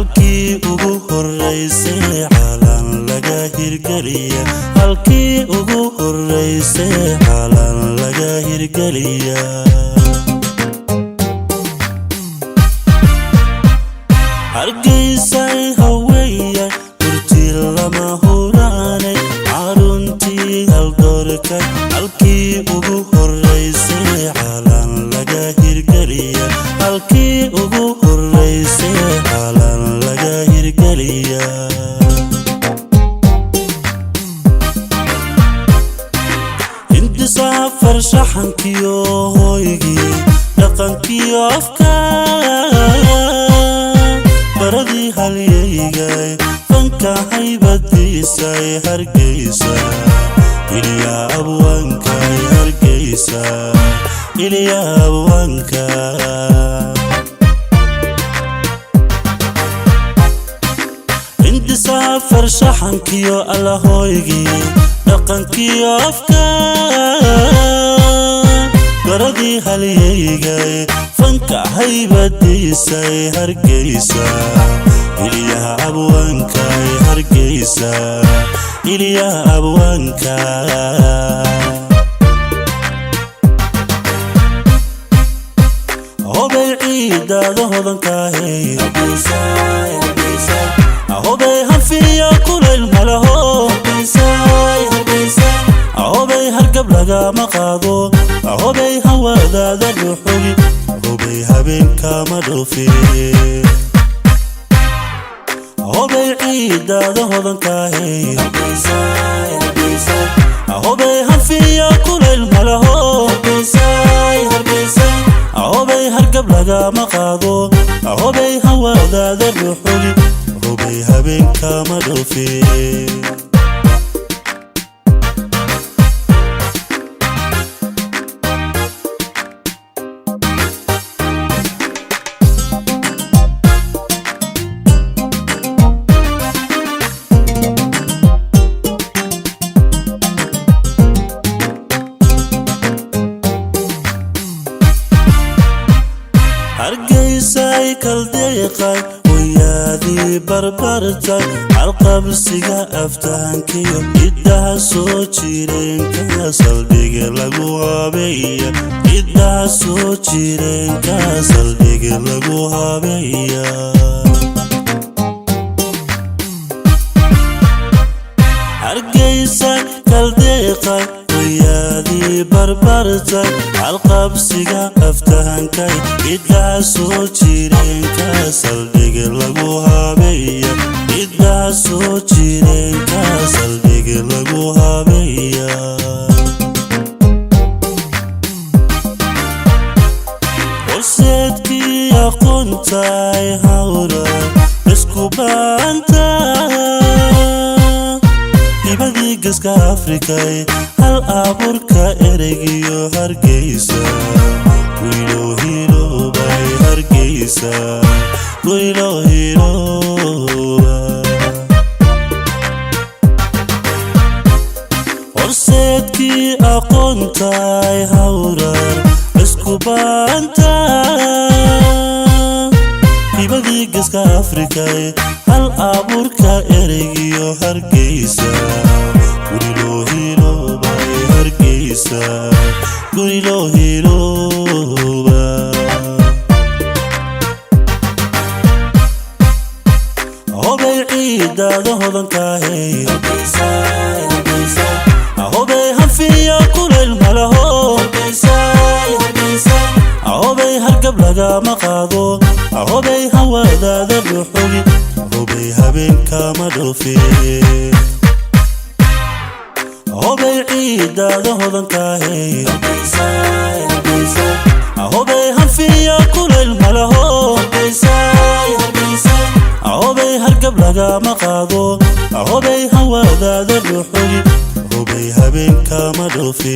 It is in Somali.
halkii ugu horeysay calan laga hirgeliya halkii ugu horeysay calan laga hirgeliya hargeysay haweeya turtii lama huraanay caruntii haldoorka halkii ugu horeysay calan laga hirgeliya halkii ugu horeysay calan laga hirgeliya intisaafar shaxankiyo hooygii dhaqankiyo baradii halyeygay fanka haybadiisay hargeysa ilyaa abwaankay hargeysa ilyaa abwaanka intisaafar shaxankiyo allahooygii dhaqankiyo baradii halyeygay fanka haybadiisay hargeysa ilyaa abwaankay hargeysa ilyaa abwaanka hobay ciidada hodankaahay hobay hanfiya kulayl malaho hobay hargab lagama qaado hobay hawadaada dhuxuli hobay habeenkama dhoofi hobay ciidada hodankaahay hobay hanfiya kulayl malaho hobay hargab lagama qaado hobay hawadaada dhuxuli hobay habeenkama dhoofi hargeysay kaldeeqay wayaadii barbartay halqabsiga aftahankiyo ciddaha soo jireenka saldhiga lagu habeeya ciddaha soo jireenka saldhiga lagu habeeya hargeysay kaldeeqay wayaadii barbartay halqabsiga aftahankay ciddaha soo jireenka saldhiga lagu habeeya ciddaha soo jireenka saldhiga lagu habeeya horseedkii aqoontay hawra isku baanta hibadii geeska afrikay hal abuurka ereygiyo hargeysa gurilo hiloobay hargeysa gurilo hilooba horseedkii aqoontay hawrar isku baanta hibadii geeska afrikay hal abuurka ereygiyo hargeysa gurilo hiloobay hargeysa gurilo hilooba hobay ciidada hodankaahay hobay hanfiya kulayl malaho hobay hargab lagama qaado hobay hawadaada dhuxuli hobay habeenkama dhoofi hobay ciidada hodankaahay hobay hanfiya kulayl malaho hobay hargab lagama qaado hobay hawadaada dhuxuli hobay habeenkama dhoofi